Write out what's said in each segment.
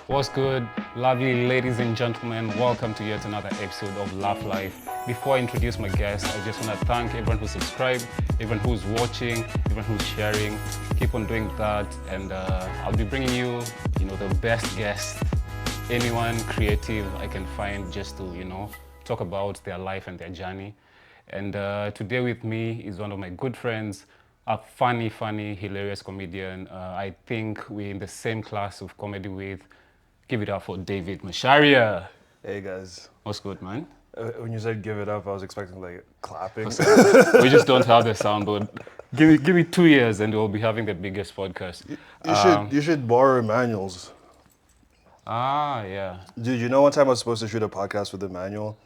What's good, lovely ladies and gentlemen? Welcome to yet another episode of Laf Lyf. Before I introduce my guest, I just want to thank everyone who subscribed, everyone who's watching, everyone who's sharing. Keep on doing that, and I'll be bringing you, the best guest, anyone creative I can find, just to, talk about their life and their journey. And today with me is one of my good friends, a funny, hilarious comedian. I think we're in the same class of comedy with. Give it up for David Macharia. Hey guys. What's good, man? When you said give it up, I was expecting like clapping. We just don't have the soundboard. Give me 2 years and we'll be having the biggest podcast. You should borrow Emmanuel's. Yeah. Dude, you know one time I was supposed to shoot a podcast with Emmanuel,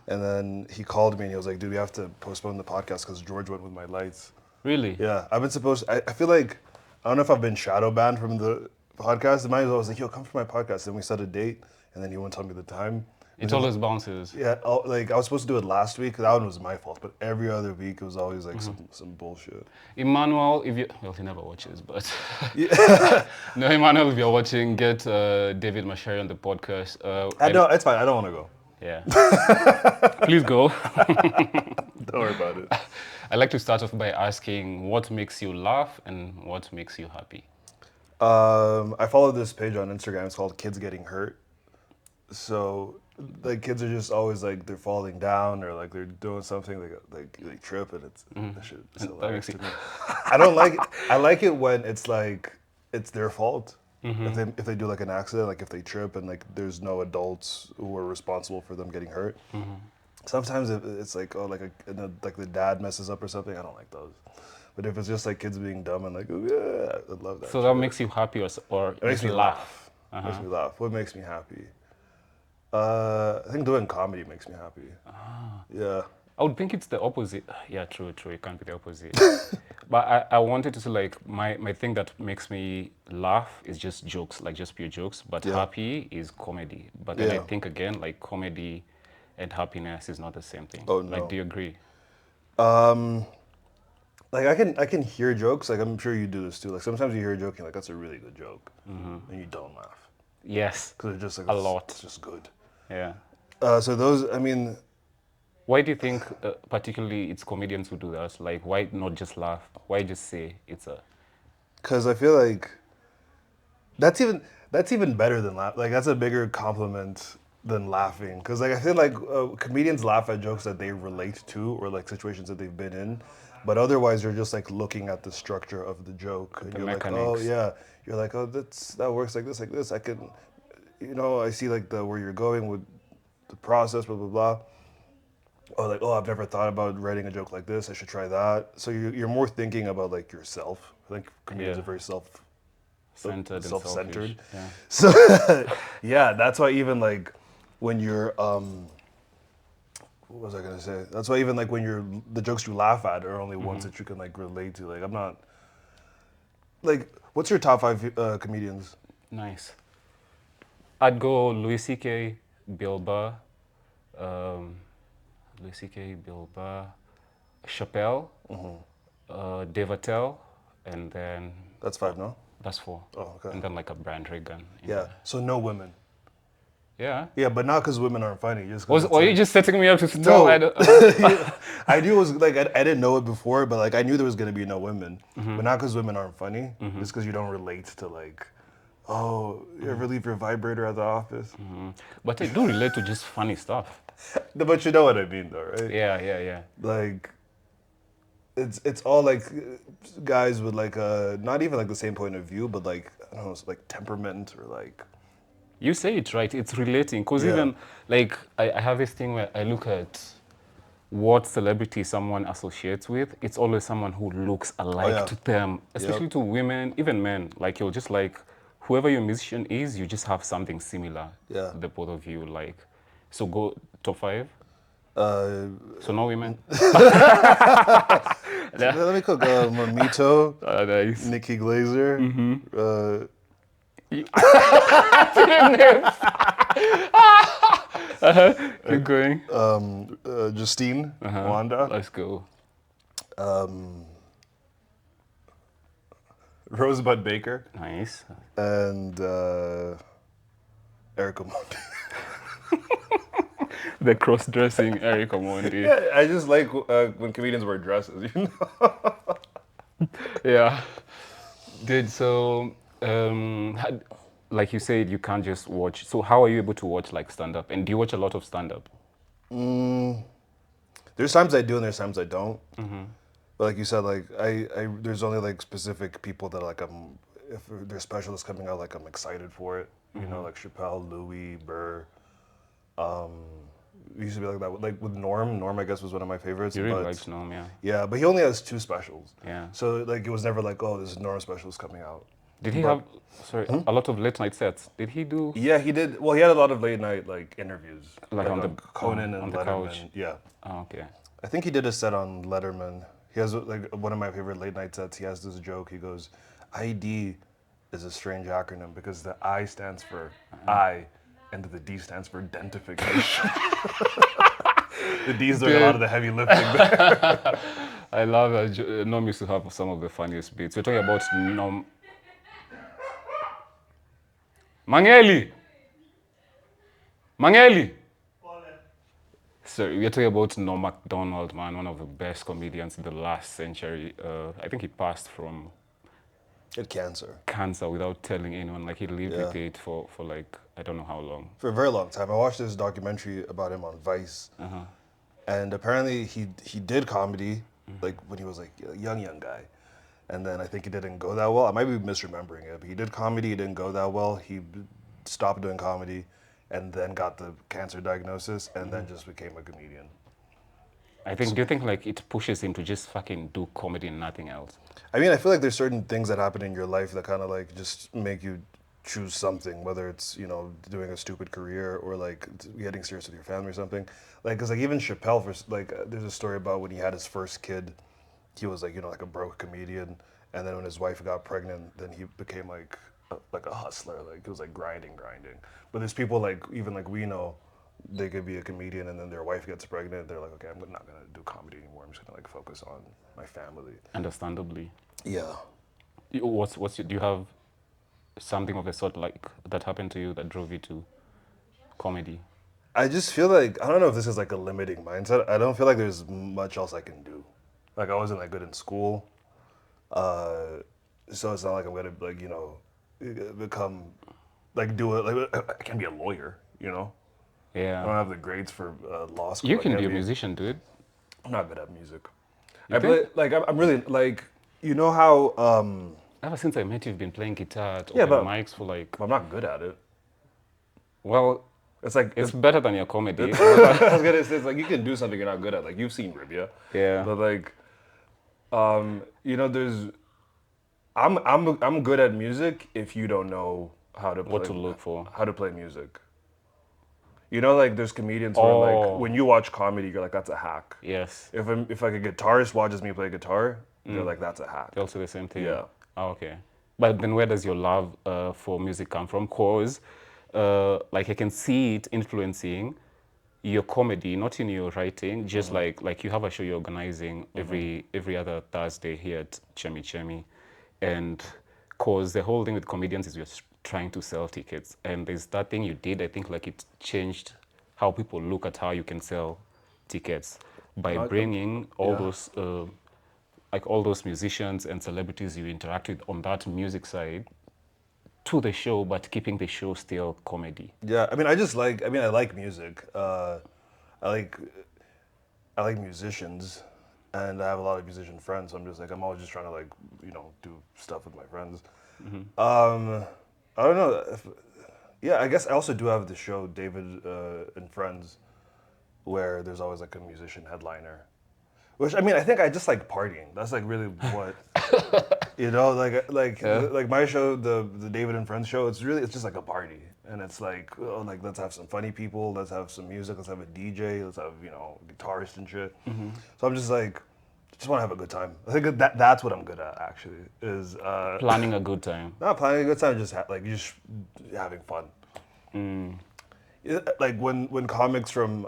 and then he called me and he was like, "Dude, we have to postpone the podcast because George went with my lights." Really? Yeah, I've been supposed. I feel like I don't know if I've been shadow banned from the podcast. Emmanuel was like, "Yo, come for my podcast." Then we set a date, and then he wouldn't tell me the time. It always bounces. Yeah, like I was supposed to do it last week. That one was my fault, but every other week it was always like some bullshit. Emmanuel, he never watches, but Yeah. no, Emmanuel, if you're watching, get David Macharia on the podcast. It's fine. I don't want to go. Yeah. Please go. Don't worry about it. I'd like to start off by asking what makes you laugh and what makes you happy? I follow this page on Instagram. It's called Kids Getting Hurt. So, like, kids are just always like they're falling down or like they're doing something they trip and it's that shit. It's hilarious to me. I don't like it. I like it when it's like it's their fault. If they do like an accident, like if they trip and like there's no adults who are responsible for them getting hurt. Sometimes it's like like the dad messes up or something. I don't like those. But if it's just like kids being dumb and like, oh, yeah, I love that. So that makes you happy or It makes me laugh. Makes me laugh. What makes me happy? I think doing comedy makes me happy. Yeah. I would think it's the opposite. Yeah, true. It can't be the opposite. But I wanted to say like my thing that makes me laugh is just jokes, like just pure jokes. But happy is comedy. But then I think again, like comedy and happiness is not the same thing. Oh, no. Like, do you agree? Like I can hear jokes. Like I'm sure you do this too. Like sometimes you hear a joke and like that's a really good joke, and you don't laugh Yes. because it's just like A lot. It's just good. Yeah. So those, I mean, Why do you think particularly it's comedians who do that? Like, why not just laugh? Why just say it's a... because I feel like that's even better than laugh. Like that's a bigger compliment than laughing. Because like I feel like comedians laugh at jokes that they relate to or like situations that they've been in, but otherwise you're just like looking at the structure of the joke and you're like, oh yeah, you're like, oh that works like this. I can, I see like where you're going with the process, blah blah blah. Or like, oh, I've never thought about writing a joke like this. I should try that. So you're more thinking about like yourself. I think comedians are very centered and self-centered. Yeah. So yeah, that's why even like when you're what was I gonna say? That's why even like when the jokes you laugh at are only ones that you can like relate to. Like I'm not like, what's your top 5 comedians? Nice. I'd go Louis C.K., Bill Burr, Chappelle, Dave Attell, and then... That's 5, no? That's 4. Oh, okay. And then like a Brand Reagan. Yeah, so no women. Yeah. Yeah, but not because women aren't funny. Just Were you just setting me up to tell? No. I knew it was like, I didn't know it before, but like I knew there was going to be no women. But not because women aren't funny, just because you don't relate to like, oh, you ever leave your vibrator at the office? But I do relate to just funny stuff. No, but you know what I mean though, right? Yeah. Like, it's all like guys with like not even like the same point of view, but like, I don't know, it's like temperament or like... You say it right, it's relating. Because even like I have this thing where I look at what celebrity someone associates with, it's always someone who looks alike to them, especially to women, even men. Like you're just like, whoever your musician is, you just have something similar. Yeah. The both of you, like, so go top 5. So no women. Let me cook Mamito, Nice. Nikki Glazer, Keep going. Justine, Wanda, Let's go. Rosebud Baker, Nice. and Eric Omondi. The cross-dressing Eric Omondi. Yeah, I just like when comedians wear dresses, you know? Yeah. Dude, so, like you said, you can't just watch. So how are you able to watch like stand-up? And do you watch a lot of stand-up? There's times I do and there's times I don't. But like you said, like there's only like specific people that like if there's specialists coming out, like I'm excited for it. You know, like Chappelle, Louis, Burr. It used to be like that. Like with Norm. Norm, I guess, was one of my favorites. You really but, liked Norm, yeah. Yeah, but he only has 2 specials. Yeah. So like it was never like, oh, this is Norm specialist coming out. Did he have, sorry, a lot of late night sets? Did he do? Yeah, he did. Well, he had a lot of late night like interviews, Like on the Conan on and the Letterman. couch? Yeah, Oh, okay. I think he did a set on Letterman. He has like one of my favorite late night sets. He has this joke. He goes, "ID is a strange acronym because the I stands for I, and the D stands for identification." The D's doing a lot of the heavy lifting there. I love that. Norm used to have some of the funniest beats. We're talking about Norm. Mangeli! Mangeli! So we're talking about Norm Macdonald, man, one of the best comedians in the last century. I think he passed from He had cancer cancer without telling anyone. Like he lived Yeah. with it for like, I don't know how long. for a very long time. I watched this documentary about him on Vice, and apparently he did comedy like when he was like a young guy, and then I think it didn't go that well. I might be misremembering it, but he did comedy. It didn't go that well. He stopped doing comedy, and then got the cancer diagnosis, and then just became a comedian. I think, do you think like it pushes him to just fucking do comedy and nothing else? I mean, I feel like there's certain things that happen in your life that kind of like just make you choose something, whether it's, you know, doing a stupid career or like getting serious with your family or something. Like, cause like even Chappelle, there's a story about when he had his first kid, he was like, you know, like a broke comedian. And then when his wife got pregnant, then he became like a hustler. Like he was like grinding. But there's people like, even like we know, they could be a comedian and then their wife gets pregnant. They're like, okay, I'm not gonna do comedy anymore. I'm just gonna like focus on my family. Understandably. Yeah. Do you have something of the sort like that happened to you that drove you to comedy? I just feel like, I don't know if this is like a limiting mindset. I don't feel like there's much else I can do. Like I wasn't that good in school. So it's not like I'm gonna like, you know, become, like do it, like I can be a lawyer, you know? I don't Yeah. have the grades for law school. You I can can't be a musician, dude. I'm not good at music. You I play, think? like, I'm really, like, you know how, Ever since I met you, you've been playing guitar at Yeah, open but- mics for like, I'm not good at it. well, It's like, it's better than your comedy. I was gonna say, it's like you can do something you're not good at. Like you've seen Ribia. Yeah. But like, you know, I'm good at music if you don't know how to play, What to look for. how to play music. You know, like there's comedians where Oh. like when you watch comedy, you're like, that's a hack. Yes. If like a guitarist watches me play guitar, they're like, that's a hack. They also the same thing. Yeah. Oh, okay. But then where does your love for music come from? Cause like I can see it influencing your comedy, not in your writing, just like you have a show you're organizing every other Thursday here at Chemi Chemi. And cause the whole thing with comedians is you're trying to sell tickets. And there's that thing you did, I think like it changed how people look at how you can sell tickets by bringing all those like all those musicians and celebrities you interact with on that music side to the show, but keeping the show still comedy. Yeah, I mean, I like music. I like musicians, and I have a lot of musician friends. So I'm always just trying to like, you know, do stuff with my friends. I don't know. Yeah, I guess I also do have the show David and Friends, where there's always like a musician headliner. Which I mean, I think I just like partying. That's like really what, you know, like my show, the David and Friends show. It's just like a party, and it's like, oh, like let's have some funny people, let's have some music, let's have a DJ, let's have, you know, guitarist and shit. So I'm just like, just want to have a good time. I think that's what I'm good at actually is Planning a good time. not planning a good time, just just having fun. Yeah, like when comics from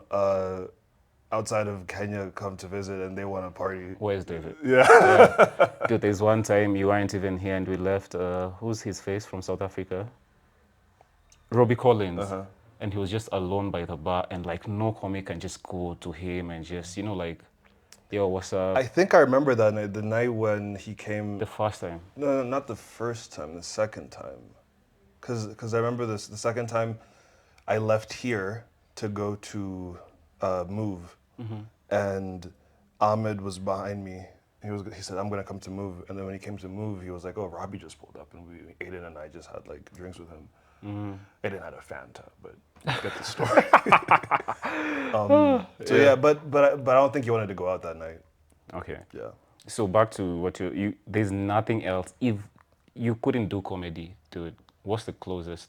outside of Kenya come to visit and they want to party. Where's David? Yeah. Dude, there's one time you weren't even here and we left, who's his face from South Africa? Robbie Collins, Uh-huh. and he was just alone by the bar, and like no comic can just go to him and just like, yo, what's up? I think I remember that night, the night when he came. The first time. No, not the first time, the second time. Because I remember this, the second time I left here to go to Move, and Ahmed was behind me. He said, I'm going to come to Move. And then when he came to Move, he was like, oh, Robbie just pulled up. And Aiden and I just had like drinks with him. Aiden had a Fanta, but you get the story. So yeah, but I don't think you wanted to go out that night. Okay. Yeah. So back to what you there's nothing else. If you couldn't do comedy, dude, what's the closest?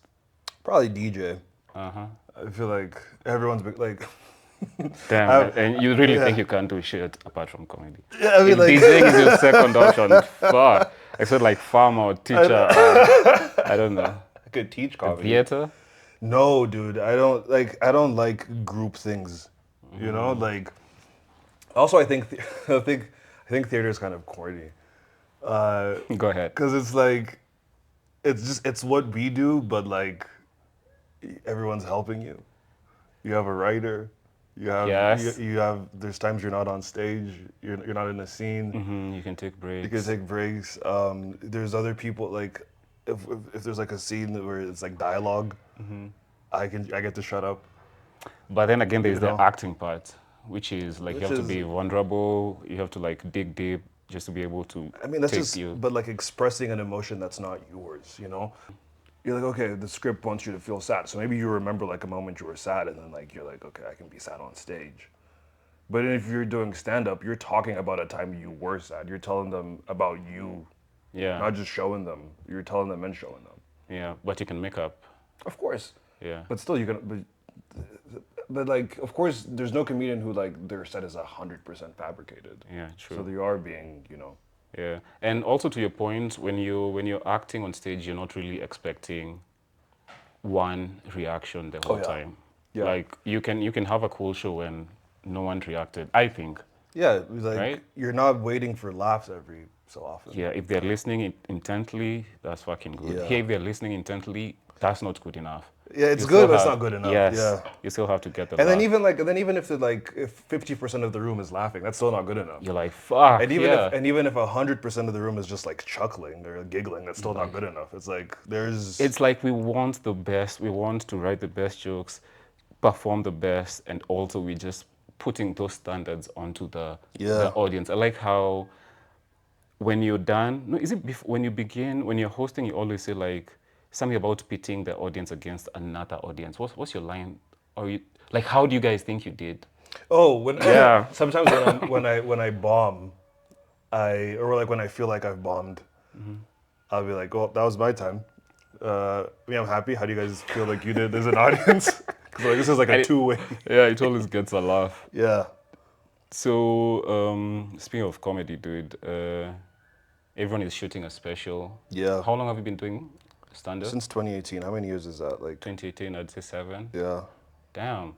Probably DJ. Uh-huh. I feel like everyone's like. Damn, and you really yeah. think you can't do shit apart from comedy? Yeah, I mean, If like. DJing is your second option, fuck. Except like farmer or teacher, I don't know. I could teach comedy. Theater? No, dude, I don't like group things. You know, like. Also, I think theater is kind of corny. Go ahead. Because it's like, it's what we do, but like, everyone's helping you. You have a writer. You have Yes. you have. There's times you're not on stage. You're not in a scene. You can take breaks. You can take breaks. There's other people like, if there's like a scene where it's like dialogue, I get to shut up. But then again, there's You know? the acting part, which is like Which you have to is- be vulnerable. You have to like dig deep just to be able to. I mean, that's take just, you. but like expressing an emotion that's not yours, you know? You're like, okay, the script wants you to feel sad. So maybe you remember like a moment you were sad and then like, you're like, okay, I can be sad on stage. But if you're doing stand-up, you're talking about a time you were sad. You're telling them about you, Yeah. not just showing them. You're telling them and showing them. Yeah, but you can make up. Of course. Yeah. But still, you can, but like, of course, there's no comedian who like, their set is 100% fabricated. Yeah, true. So they are being, you know. Yeah, and also to your point, when you're acting on stage, you're not really expecting one reaction the whole yeah. time. Yeah. Like you can have a cool show when no one reacted. I think. Yeah, it was like, Right? you're not waiting for laughs every so often. Yeah, if they're listening intently, that's fucking good. Yeah. Here, if they're listening intently, that's not good enough. Yeah, it's You good, still but it's have- not good enough. Yes, Yeah. you still have to get the. And then laugh. even if they're like, if 50% of the room is laughing, that's still not good enough. You're like, fuck. And even yeah. if 100% of the room is just like chuckling or giggling, that's still not good enough. It's like there's It's like we want the best. We want to write the best jokes, perform the best, and also we just putting those standards onto the Yeah. audience. I like how when you're done, no, is it when you begin, when you're hosting, you always say like something about pitting the audience against another audience. What's your line? Or you like how do you guys think you did? when sometimes when I bomb, or like when I feel like I've bombed, I'll be like, well, that was my time. I'm happy. How do you guys feel like you did as an audience? Because like this is like a two-way. Yeah, it always gets a laugh. Yeah. So speaking of comedy, dude, everyone is shooting a special. Yeah. How long have you been doing stand-up? Since 2018. How many years is that? Like 2018, I'd say 7. yeah. Damn.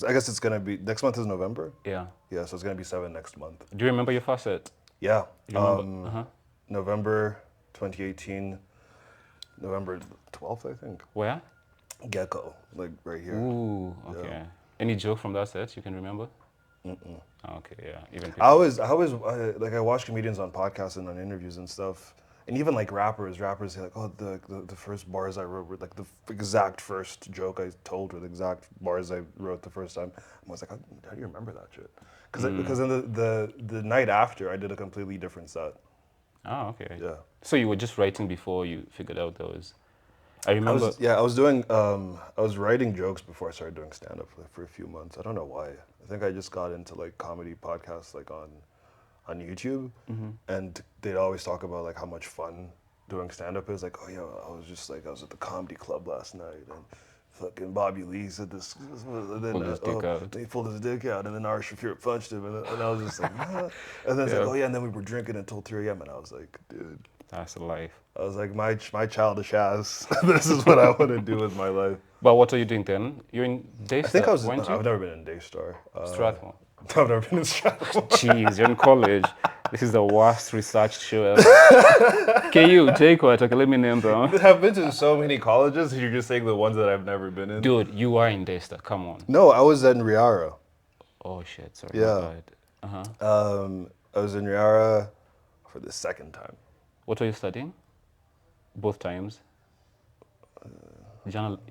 I guess it's gonna be next month is November. Yeah. Yeah, so it's gonna be 7 next month. Do you remember your first set? Yeah. You remember? November 2018, November 12th, I think. Where? Gecko, like right here. Ooh, okay. Any joke from that set you can remember? Mm-mm. Okay, yeah. Even I always like I watch comedians on podcasts and on interviews and stuff, and even like rappers say like, oh, the first bars I wrote were like the exact first joke I told were the exact bars I wrote the first time. I was like, how do you remember that shit? Because then the night after I did a completely different set. Oh, okay. Yeah. So you were just writing before you figured out those. I remember. I was writing jokes before I started doing stand-up for a few months. I don't know why. I think I just got into like comedy podcasts like on YouTube, and they'd always talk about like how much fun doing stand-up is. Like, oh yeah, I was at the comedy club last night, and fucking Bobby Lee said this, and then Pulled his dick out. he pulled his dick out, and then Ari Shafir punched him, and I was just like, ah. And then it's like, oh yeah, and then we were drinking until 3 a.m. and I was like, dude. That's life. I was like, my childish ass. This is what I want to do with my life. But what are you doing then? You're in Daystar, I think weren't you? I've never been in Daystar. Strathmore. I've never been in Chicago. Jeez, you're in college. This is the worst research show ever. KU, JQuat, okay, let me name them. I've been to so many colleges. You're just saying the ones that I've never been in. Dude, you are in Desta, come on. No, I was in Riara. Oh shit, sorry, Yeah. my bad. Uh-huh. I was in Riara for the second time. What were you studying? Both times?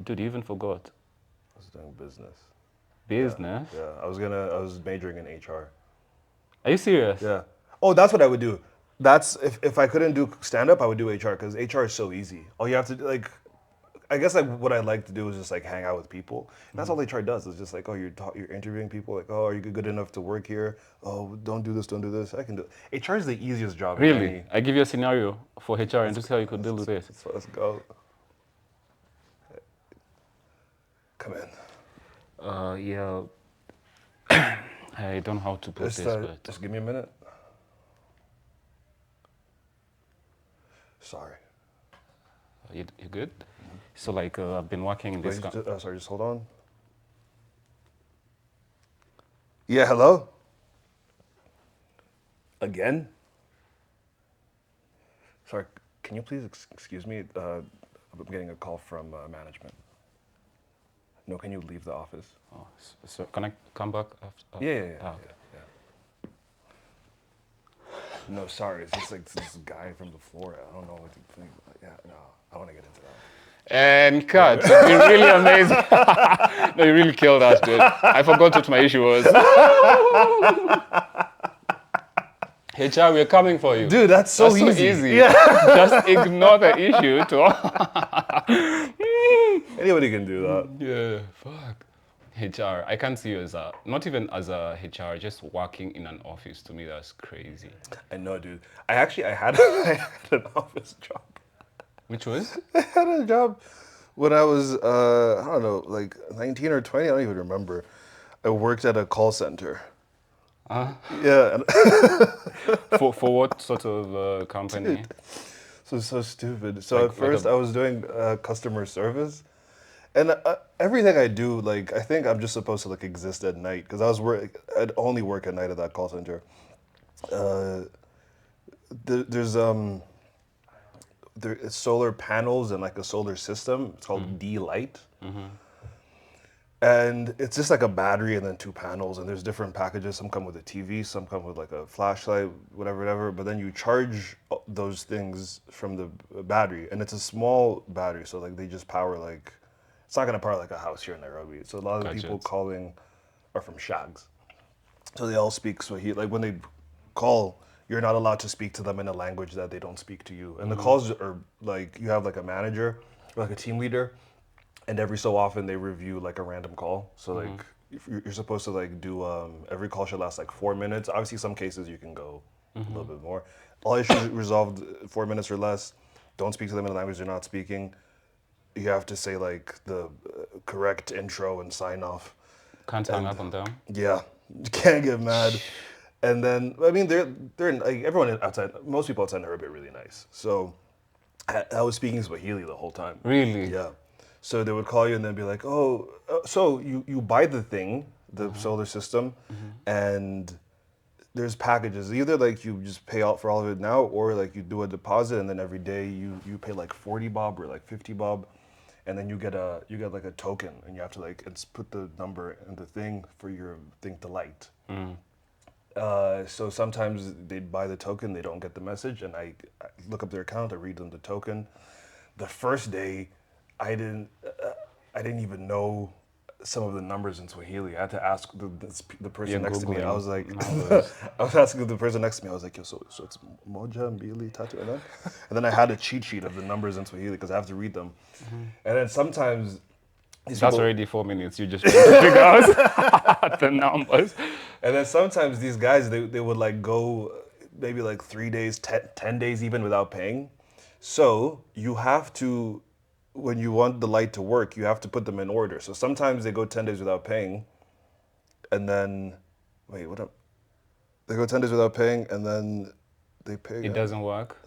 Dude, you even forgot. I was doing business. Business? Yeah, I was majoring in HR. Are you serious? Yeah. Oh, that's what I would do. That's if I couldn't do stand up, I would do HR because HR is so easy. All you have to do, like, I guess like what I like to do is just like hang out with people. And that's all HR does. It's just like, oh, you're interviewing people. Like, oh, are you good enough to work here? Oh, don't do this, don't do this. I can do it. HR is the easiest job. Really? I give you a scenario for HR and just how you could deal with it. So let's go. Come in. Yeah. I don't know how to put this, but Just give me a minute. Sorry. you good? So like I've been working in this. Wait, sorry, just hold on. Yeah, hello? Again? Sorry, can you please excuse me? I'm getting a call from management. No, can you leave the office? Oh, so can I come back after? Yeah. Ah, okay. Yeah. No, sorry, it's just like this guy from the floor. I don't know what to think. Yeah, no, I want to get into that. And cut. You're really amazing. No, you really killed us, dude. I forgot what my issue was. HR, we're coming for you. Dude, that's so easy. Yeah. Just ignore the issue. Anybody can do that. Yeah, fuck. HR, I can't see you as not even as a HR, just working in an office. To me, that's crazy. I know, dude. I had an office job. Which was? I had a job when I was, I don't know, like 19 or 20. I don't even remember. I worked at a call center. Yeah. For what sort of company? Dude, so stupid. So at first I was doing customer service. And everything I do, like, I think I'm just supposed to, like, exist at night. Because I'd only work at night at that call center. There's solar panels and, like, a solar system. It's called D-Light. And it's just like a battery and then two panels. And there's different packages. Some come with a TV. Some come with, like, a flashlight, whatever. But then you charge those things from the battery. And it's a small battery. So, like, they just power, like... It's not gonna power like a house here in Nairobi. So a lot of the people calling are from shags. So they all speak Swahili. Like when they call, you're not allowed to speak to them in a language that they don't speak to you. And the calls are like, you have like a manager or like a team leader, and every so often they review like a random call. So like you're supposed to like do, every call should last like 4 minutes. Obviously some cases you can go a little bit more. All issues resolved 4 minutes or less. Don't speak to them in a language they're not speaking. You have to say like the correct intro and sign off. Can't hang up on them. Yeah, you can't get mad. And then I mean they're like everyone outside. Most people outside Nairobi are really nice. So I was speaking Swahili the whole time. Really? Yeah. So they would call you and then be like, oh, so you buy the thing, the solar system, and there's packages. Either like you just pay out for all of it now, or like you do a deposit and then every day you pay like 40 bob or like 50 bob. And then you get like a token, and you have to like put the number in the thing for your thing to light. So sometimes they buy the token, they don't get the message, and I look up their account, I read them the token. The first day, I didn't even know some of the numbers in Swahili. I had to ask the person next to me. I was like, I was asking the person next to me. I was like, yo, so it's moja, mbili, tatu, and then I had a cheat sheet of the numbers in Swahili because I have to read them. And then sometimes that's already 4 minutes. You just trying to figure out the numbers. And then sometimes these guys they would like go maybe like 3 days, 10 days even without paying. So you have to. When you want the light to work, you have to put them in order. So sometimes they go 10 days without paying, and then, wait, what up? They go 10 days without paying, and then they pay again. It doesn't work?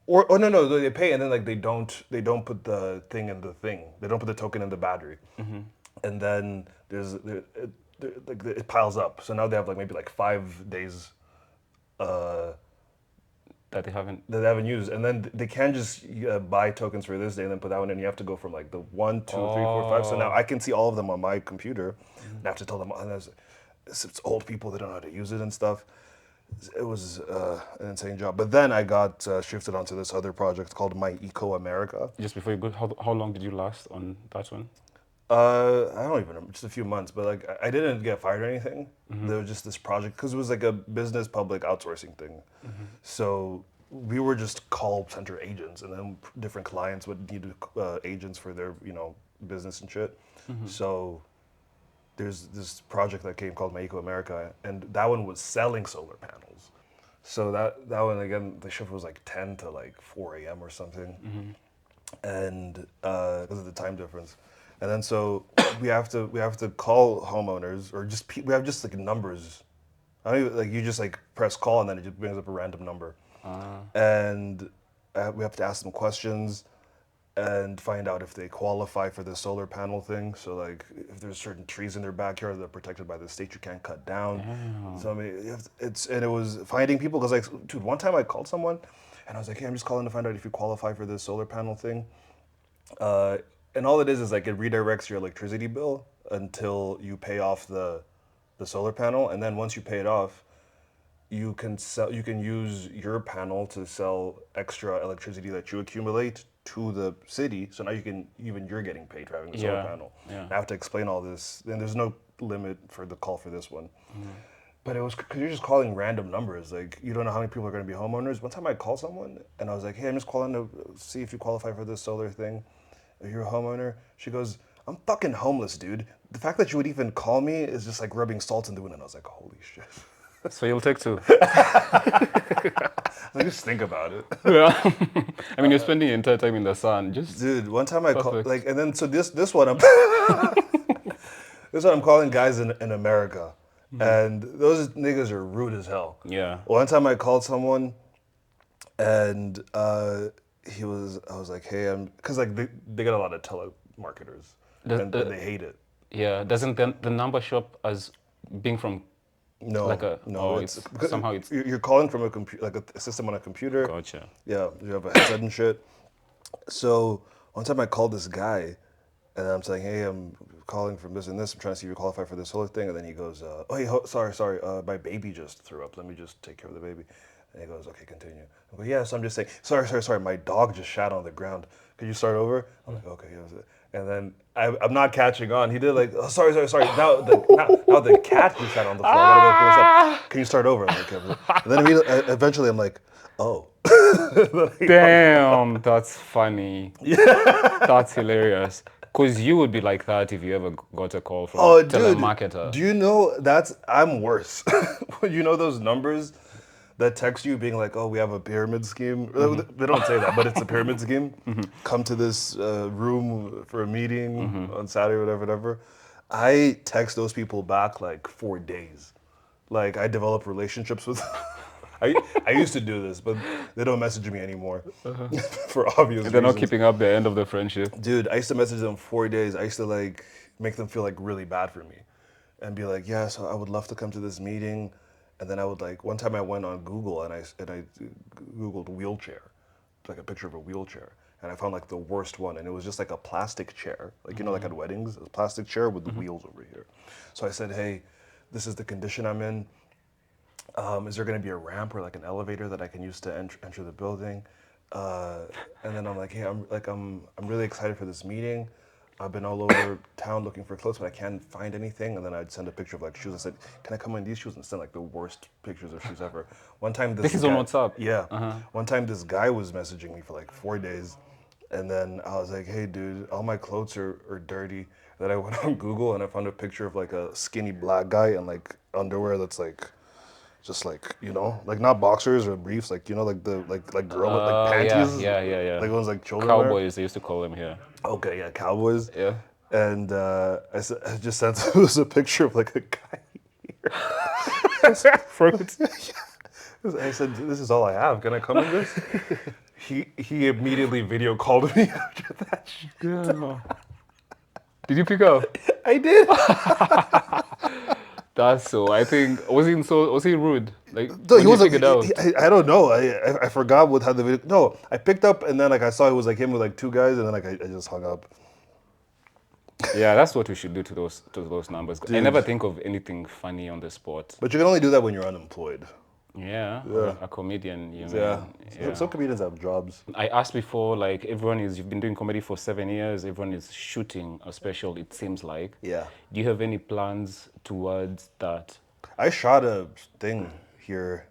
Or no, they pay, and then like they don't put the thing in the thing. They don't put the token in the battery. And then like it piles up. So now they have like maybe like 5 days That they haven't. that they haven't used, and then they can't just buy tokens for this day and then put that one in. You have to go from like the 1, 2, 3, 4, 5. So now I can see all of them on my computer, and I have to tell them. And it's old people, they don't know how to use it and stuff. It was an insane job. But then I got shifted onto this other project called My Eco America. Just before you go, how long did you last on that one? I don't even know, just a few months, but like I didn't get fired or anything. There was just this project because it was like a business public outsourcing thing. So we were just call center agents, and then different clients would need agents for their business and shit. So there's this project that came called My Eco America, and that one was selling solar panels. So that one again, the shift was like 10 to like 4 a.m. or something, and because of the time difference. And then so we have to call homeowners, or just we have just like numbers. I don't even, like you just like press call and then it just brings up a random number, and we have to ask them questions and find out if they qualify for the solar panel thing. So like if there's certain trees in their backyard that are protected by the state, you can't cut down. So I mean it was finding people because like dude, one time I called someone and I was like, hey, I'm just calling to find out if you qualify for this solar panel thing. And all it is like it redirects your electricity bill until you pay off the solar panel, and then once you pay it off, you can use your panel to sell extra electricity that you accumulate to the city. So now you're getting paid for having the solar panel. Yeah. I have to explain all this, and there's no limit for the call for this one. But it was because you're just calling random numbers. Like you don't know how many people are going to be homeowners. One time I called someone and I was like, hey, I'm just calling to see if you qualify for this solar thing. If you're a homeowner, she goes, I'm fucking homeless, dude. The fact that you would even call me is just like rubbing salt in the wound. And I was like, holy shit. So you'll take two. Like, just think about it. Yeah. I mean, you're spending your entire time in the sun. Just Dude, one time I called, Perfect. like, and then so this one, this one I'm calling guys in America. And those niggas are rude as hell. yeah. One time I called someone and I was like, hey, because like they get a lot of telemarketers and they hate it. Yeah. Doesn't the number show up as being from No, like a no, it's somehow it's you're calling from a computer, like a system on a computer. gotcha. Yeah, you have a headset and shit. So one time I called this guy, and I'm saying, hey, I'm calling from this and this. I'm trying to see if you qualify for this solar thing. And then he goes, oh, hey, sorry, my baby just threw up. Let me just take care of the baby. And he goes, okay, continue. I go, yeah, so I'm just saying, sorry, my dog just shat on the ground. Could you start over? I'm like, okay, yeah. And then I'm not catching on. He did like, oh, sorry. Now the cat just sat on the floor. I gotta go clean this up. Can you start over? I'm like, okay. And then eventually I'm like, oh. Damn, that's funny. That's hilarious. Because you would be like that if you ever got a call from a telemarketer. Do you know I'm worse. You know those numbers that text you being like, oh, we have a pyramid scheme? They don't say that, but it's a pyramid scheme. Come to this room for a meeting on Saturday, whatever. I text those people back like 4 days. Like I develop relationships with I used to do this, but they don't message me anymore for obvious reasons. They're not keeping up the end of the friendship. Dude, I used to message them 4 days. I used to like make them feel like really bad for me and be like, yeah, so I would love to come to this meeting. And then I would like, one time I went on Google and I Googled wheelchair, like a picture of a wheelchair. And I found like the worst one. And it was just like a plastic chair. Like, you know, like at weddings, a plastic chair with wheels over here. So I said, hey, this is the condition I'm in. Is there going to be a ramp or like an elevator that I can use to enter the building? And then I'm like, hey, I'm really excited for this meeting. I've been all over town looking for clothes, but I can't find anything. And then I'd send a picture of like shoes. I said, can I come in these shoes? And send like the worst pictures of shoes ever. One time this is on WhatsApp. Yeah. One time this guy was messaging me for like 4 days. And then I was like, hey, dude, all my clothes are dirty. Then I went on Google and I found a picture of like a skinny black guy in like underwear that's like, just like, you know, like not boxers or briefs, like, you know, like the like girl like panties. Yeah. Like ones like children Cowboys, they used to call them here. Okay, yeah, cowboys. Yeah. And I just sent it was a picture of like a guy here. Fruit. I said, this is all I have. Can I come in this? He immediately video called me after that shit. Yeah. Did you pick up? I did. That's so. I think was he rude? Like No, he when you wasn't. figured out. I don't know. I forgot what how the video. No, I picked up and then like I saw it was like him with like two guys and then like I just hung up. Yeah, that's what we should do to those numbers. I Dude, never think of anything funny on the spot. but you can only do that when you're unemployed. Yeah, or Yeah, a comedian, you yeah. mean? Some, Yeah. some comedians have jobs. I asked before, like you've been doing comedy for 7 years. Everyone is shooting a special. It seems like. Yeah. Do you have any plans towards that? I shot a thing here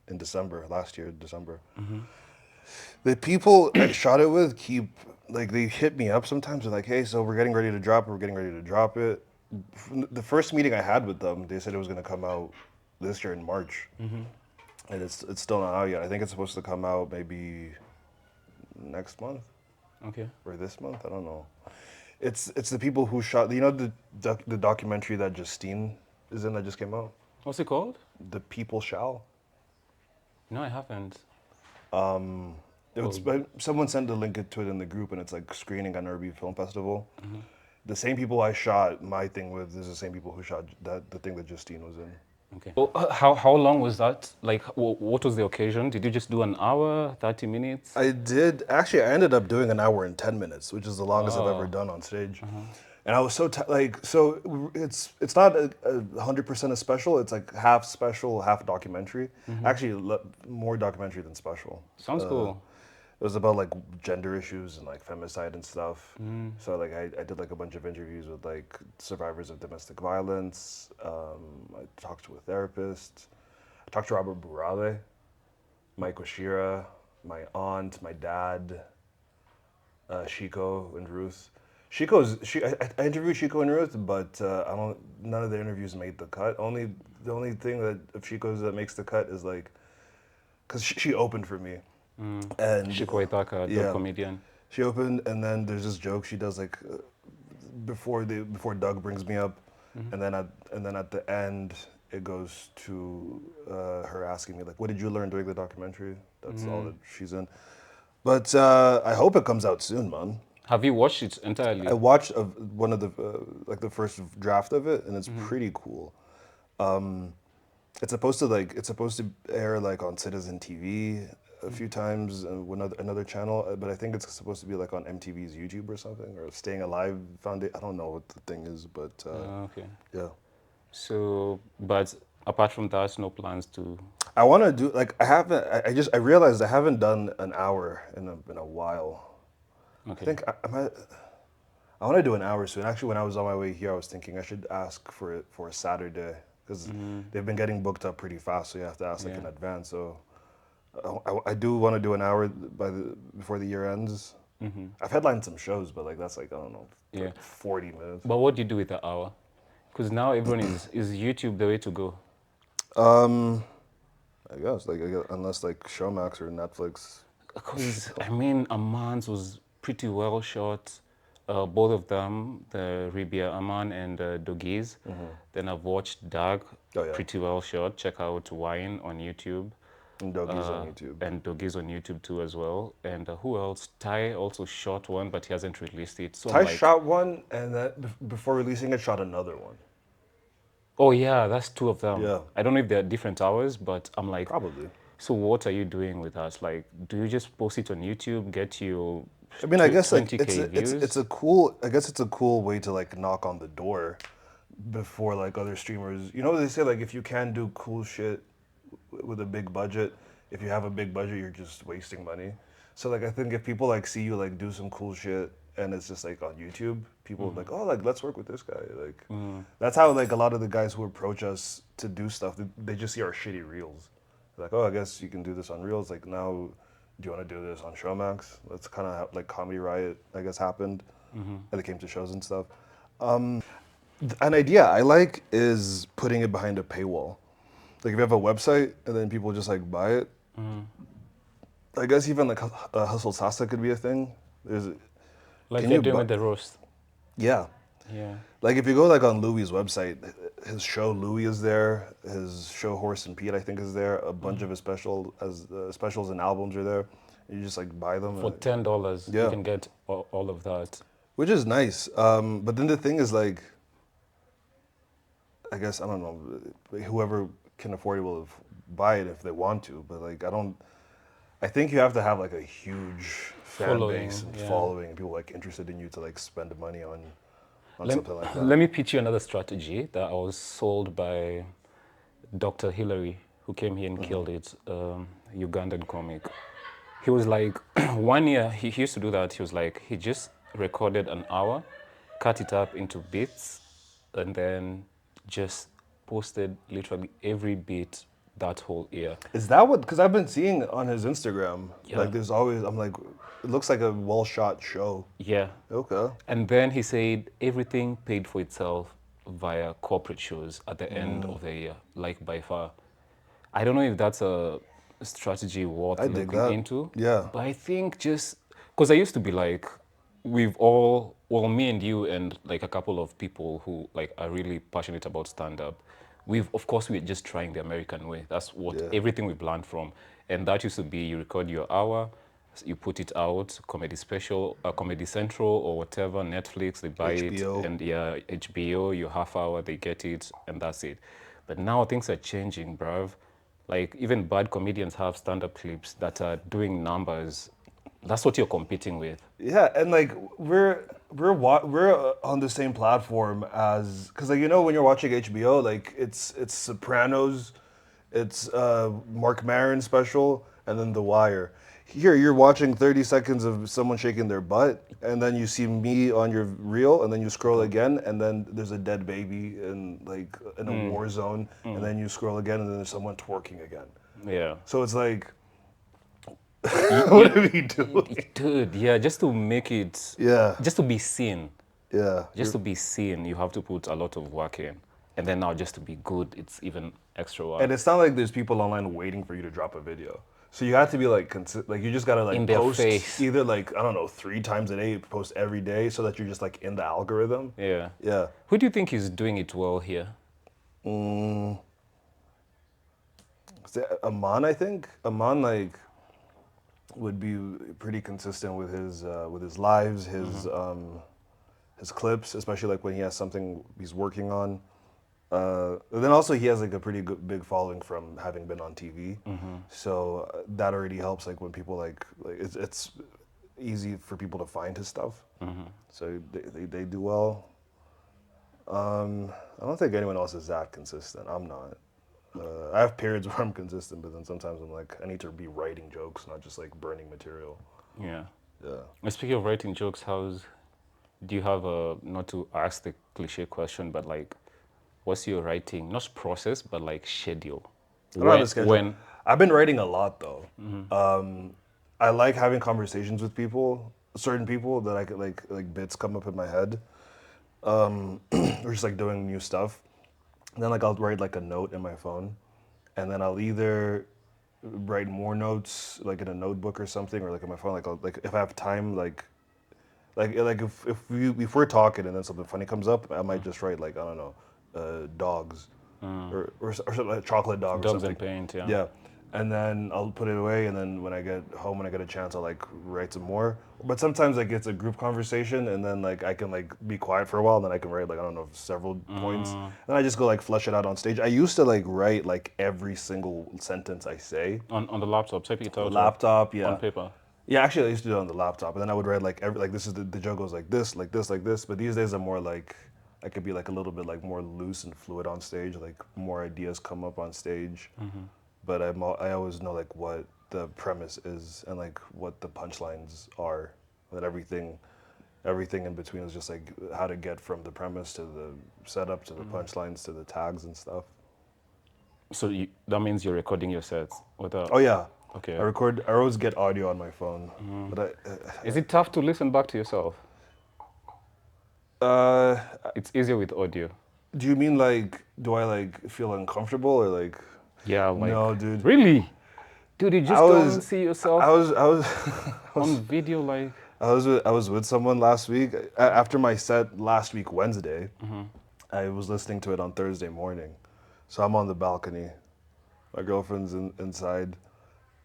in December, last year, December. The people I shot it with keep, like, they hit me up sometimes. They're like, hey, so we're getting ready to drop it. We're getting ready to drop it. From the first meeting I had with them, they said it was going to come out this year in March. And it's still not out yet. I think it's supposed to come out maybe next month Okay. or this month. I don't know. It's the people who shot, you know, the documentary that Justine is in that just came out? What's it called? The People Shall. No, I haven't. It's, but someone sent the link to it in the group, and it's like screening at Nerby Film Festival. The same people I shot my thing with is the same people who shot the thing that Justine was in. Okay. Well, how long was that? Like, what was the occasion? Did you just do an hour, 30 minutes? I did actually. I ended up doing an hour and 10 minutes, which is the longest I've ever Oh. done on stage. And I was so it's not 100% a special. It's like half special, half documentary. Actually, more documentary than special. Sounds cool. It was about like gender issues and like femicide and stuff. So like I did like a bunch of interviews with like survivors of domestic violence. I talked to a therapist. I talked to Robert Burale, Mike Oshira, my aunt, my dad, Shiko and Ruth. I interviewed Shiko and Ruth, but I don't. None of the interviews made the cut. The only thing that of Shiko's that makes the cut is like, cause she opened for me, and Shiko Itaka, the yeah. comedian. She opened, and then there's this joke she does like before Doug brings me up, and then at the end it goes to her asking me like, "What did you learn doing the documentary?" That's all that she's in. But I hope it comes out soon, man. Have you watched it entirely? I watched one of the like the first draft of it, and it's pretty cool. It's supposed to air like on Citizen TV a few times, another channel, but I think it's supposed to be like on MTV's YouTube or something, or Staying Alive Foundation. I don't know what the thing is, but Okay. yeah. So, but apart from that, no plans to. I want to do like I haven't. I realized I haven't done an hour in a while. Okay. I think I want to do an hour soon. Actually, when I was on my way here, I was thinking I should ask for it for a Saturday because they've been getting booked up pretty fast. So you have to ask like in advance. So I do want to do an hour before the year ends. I've headlined some shows, but like that's like I don't know, Yeah. like 40 minutes. But what do you do with the hour? Because now everyone is YouTube the way to go. I guess unless like Showmax or Netflix. Because I mean, Aman's was pretty well shot. Both of them, the Ribia Aman and Dogies. Then I've watched Dag, Oh, yeah. pretty well shot. Check out Wine on YouTube. And Doggies on YouTube. And Dogies on YouTube too as well. And who else? Ty also shot one, but he hasn't released it. So Ty I'm like, shot one, and then before releasing it, shot another one. oh yeah, that's two of them. Yeah. I don't know if they're different hours, but I'm like, Probably. so what are you doing with that? Like, do you just post it on YouTube, get you? I mean, I guess like 20K views? it's a cool. I guess it's a cool way to like knock on the door before like other streamers. You know, they say like if you can do cool shit with a big budget, if you have a big budget, you're just wasting money. So like I think if people like see you like do some cool shit and it's just like on YouTube, people are like, oh, like let's work with this guy. Like that's how like a lot of the guys who approach us to do stuff, they just see our shitty reels. They're like, oh, I guess you can do this on reels. Like now, do you want to do this on Showmax? That's kind of like Comedy Riot, I guess, happened, and it came to shows and stuff. An idea I like is putting it behind a paywall. Like if you have a website and then people just like buy it. I guess even like Hustle Sasa could be a thing. There's, Like can they're you doing bu- with the roast. yeah. Yeah. Like if you go like on Louis' website, his show Louis is there. His show Horse and Pete I think is there. A bunch of his specials and albums are there. You just like buy them. For $10, Yeah. you can get all of that. Which is nice. But then the thing is like, I guess I don't know. Whoever can afford it will buy it if they want to, but like I don't. I think you have to have like a huge fan Following, base and yeah. following, and people like interested in you to like spend money on Let, something like that. let me pitch you another strategy that I was sold by Dr. Hillary, who came here and killed it, Ugandan comic. He was like, 1 year, he used to do that. He was like, he just recorded an hour, cut it up into bits, and then just posted literally every bit that whole year. Is that what? Because I've been seeing on his Instagram, Yeah. like there's always. I'm like, it looks like a well shot show. Yeah. Okay. And then he said everything paid for itself via corporate shows at the end of the year, like by far. I don't know if that's a strategy worth I dig looking that. into. Yeah. But I think just because I used to be like, we've all, well, me and you and like a couple of people who like are really passionate about stand up. Of course, we're just trying the American way. That's what Yeah. everything we've learned from. And that used to be you record your hour, you put it out, comedy special, Comedy Central or whatever, Netflix, they buy HBO. it. And yeah, HBO, your half hour, they get it, and that's it. But now things are changing, bruv. Like even bad comedians have stand-up clips that are doing numbers. That's what you're competing with. Yeah, and like we're on the same platform as because like when you're watching HBO, like it's Sopranos, it's Mark Maron special, and then The Wire. Here you're watching 30 seconds of someone shaking their butt, and then you see me on your reel, and then you scroll again, and then there's a dead baby in a war zone, and then you scroll again, and then there's someone twerking again. Yeah. So it's like, what are we doing? Dude, yeah, just to make it, Yeah, just to be seen, yeah. just to be seen, you have to put a lot of work in. And then now just to be good, it's even extra work. And it's not like there's people online waiting for you to drop a video. So you have to be like, like you just gotta like In their post face. either like, I don't know, 3 times a day, post every day so that you're just like in the algorithm. Yeah. Yeah. Who do you think is doing it well here? Is it Aman, I think. Aman like would be pretty consistent with his lives, his clips, especially like when he has something he's working on. And then also he has like a pretty good big following from having been on TV, so that already helps. Like when people like it's easy for people to find his stuff, so they do well. I don't think anyone else is that consistent. I'm not. I have periods where I'm consistent, but then sometimes I'm like I need to be writing jokes, not just like burning material. Yeah. Yeah. And speaking of writing jokes, do you have a, not to ask the cliche question, but like, what's your writing, not process, but like schedule? I don't have a schedule. I've been writing a lot though. I like having conversations with people, certain people that I could like bits come up in my head, or just like doing new stuff. And then like I'll write like a note in my phone, and then I'll either write more notes like in a notebook or something, or like in my phone. Like if I have time, like if we're talking and then something funny comes up, I might just write like I don't know, dogs, or something like chocolate dog or Dogs something. and paint, yeah. Yeah, and then I'll put it away, and then when I get home, when I get a chance, I'll like write some more. But sometimes like it's a group conversation, and then like I can like be quiet for a while, and then I can write like I don't know several points, and I just go like flesh it out on stage. I used to like write like every single sentence I say. On the laptop, type it out. Laptop, yeah. On paper. Yeah, actually, I used to do it on the laptop, and then I would write like like this is the joke goes like this, like this, like this. But these days, I'm more like I could be like a little bit like more loose and fluid on stage. Like more ideas come up on stage, but I always know like what the premise is and like what the punchlines are. That everything in between is just like how to get from the premise to the setup to the punchlines to the tags and stuff. So that means you're recording your sets without. Oh yeah. Okay. I always get audio on my phone, but Is it tough to listen back to yourself? It's easier with audio. do you mean like do I like feel uncomfortable or like? Yeah, like. No, dude. Really? Dude, you just don't see yourself I was on video like. I was with someone last week after my set last week Wednesday. I was listening to it on Thursday morning, so I'm on the balcony. My girlfriend's inside,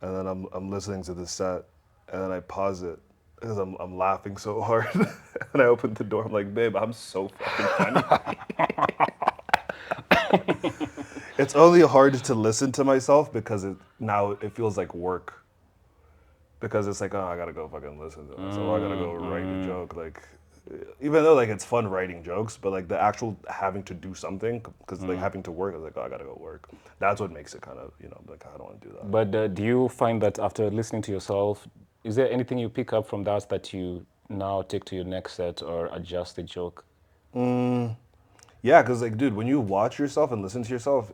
and then I'm listening to the set, and then I pause it because I'm laughing so hard, and I opened the door. I'm like, babe, I'm so fucking funny. It's only hard to listen to myself because now it feels like work. Because it's like, oh, I gotta go fucking listen to myself. I gotta go write a joke. Like, even though like it's fun writing jokes, but like the actual having to do something, because like having to work, I was like, oh, I gotta go work. That's what makes it kind of, like I don't want to do that. But do you find that after listening to yourself, is there anything you pick up from that you now take to your next set or adjust the joke? Yeah, because like, dude, when you watch yourself and listen to yourself,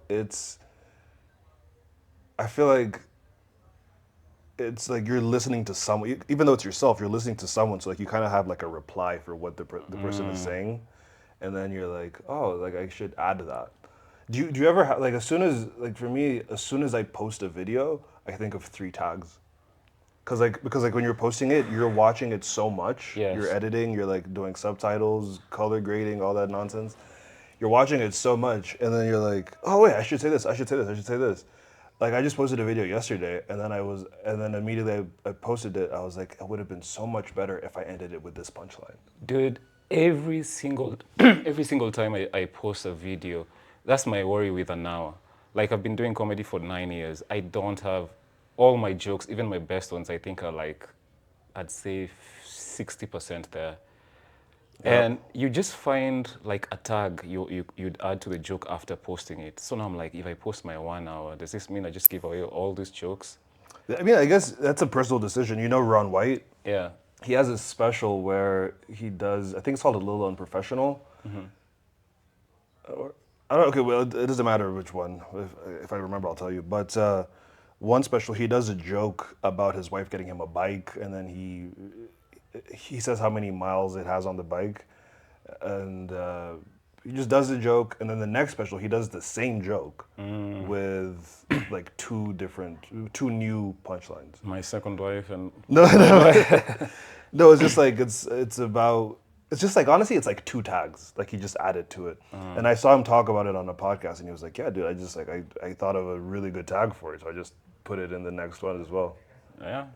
I feel like it's like you're listening to someone, even though it's yourself, you're listening to someone. So like you kind of have like a reply for what the person is saying, and then you're like, oh, like I should add to that. Do you ever have like for me, as soon as I post a video, I think of 3 tags. Because when you're posting it, you're watching it so much. Yes. You're editing, you're like doing subtitles, color grading, all that nonsense. You're watching it so much, and then you're like, oh wait, I should say this, I should say this, I should say this. Like I just posted a video yesterday, and then immediately I posted it. I was like, it would have been so much better if I ended it with this punchline. Dude, every single every single time I post a video, that's my worry with an hour. Like I've been doing comedy for 9 years. I don't have all my jokes, even my best ones, I think are like, I'd say 60% there. And you just find like a tag you'd add to the joke after posting it. So now I'm like, if I post my 1 hour, does this mean I just give away all these jokes? I mean, I guess that's a personal decision. You know, Ron White. Yeah. He has a special where he does. I think it's called A Little Unprofessional. Or, I don't. Okay, well, it doesn't matter which one. If I remember, I'll tell you. But one special, he does a joke about his wife getting him a bike, and then he says how many miles it has on the bike, and he just does the joke, and then the next special he does the same joke with like two new punchlines. My second wife and No, no, it's just like it's just like honestly it's like 2 tags like he just added to it, and I saw him talk about it on a podcast, and he was like, yeah, dude, I thought of a really good tag for it, so I just put it in the next one as well. yeah.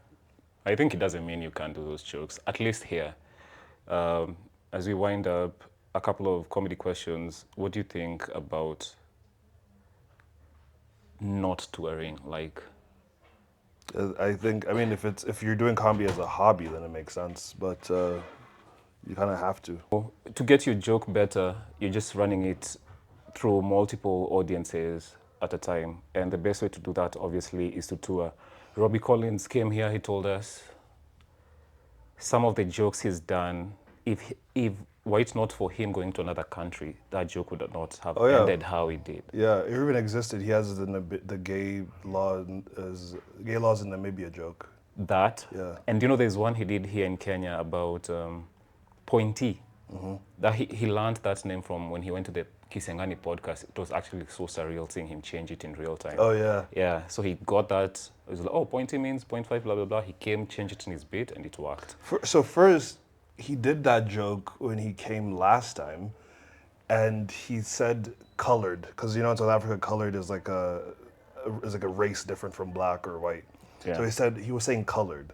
I think it doesn't mean you can't do those jokes, at least here. As we wind up, a couple of comedy questions. What do you think about not touring? Like, I think, I mean, if you're doing comedy as a hobby, then it makes sense, but you kind of have to. to get your joke better, you're just running it through multiple audiences at a time. And the best way to do that, obviously, is to tour. Robbie Collins came here, he told us some of the jokes he's done, if were it not for him going to another country, that joke would not have ended how it did. Yeah, it even existed. He has the gay laws in Namibia joke. That, Yeah. and there's one he did here in Kenya about Pointy. That he learned that name from when he went to the Kisangani podcast. It was actually so surreal seeing him change it in real time. Oh yeah. Yeah, so he got that. It was like, oh, Pointy means 0.5, blah, blah, blah. He came, changed it in his bit, and it worked. So first, he did that joke when he came last time, and he said colored, because in South Africa, colored is like a race different from black or white. Yeah. So he was saying colored.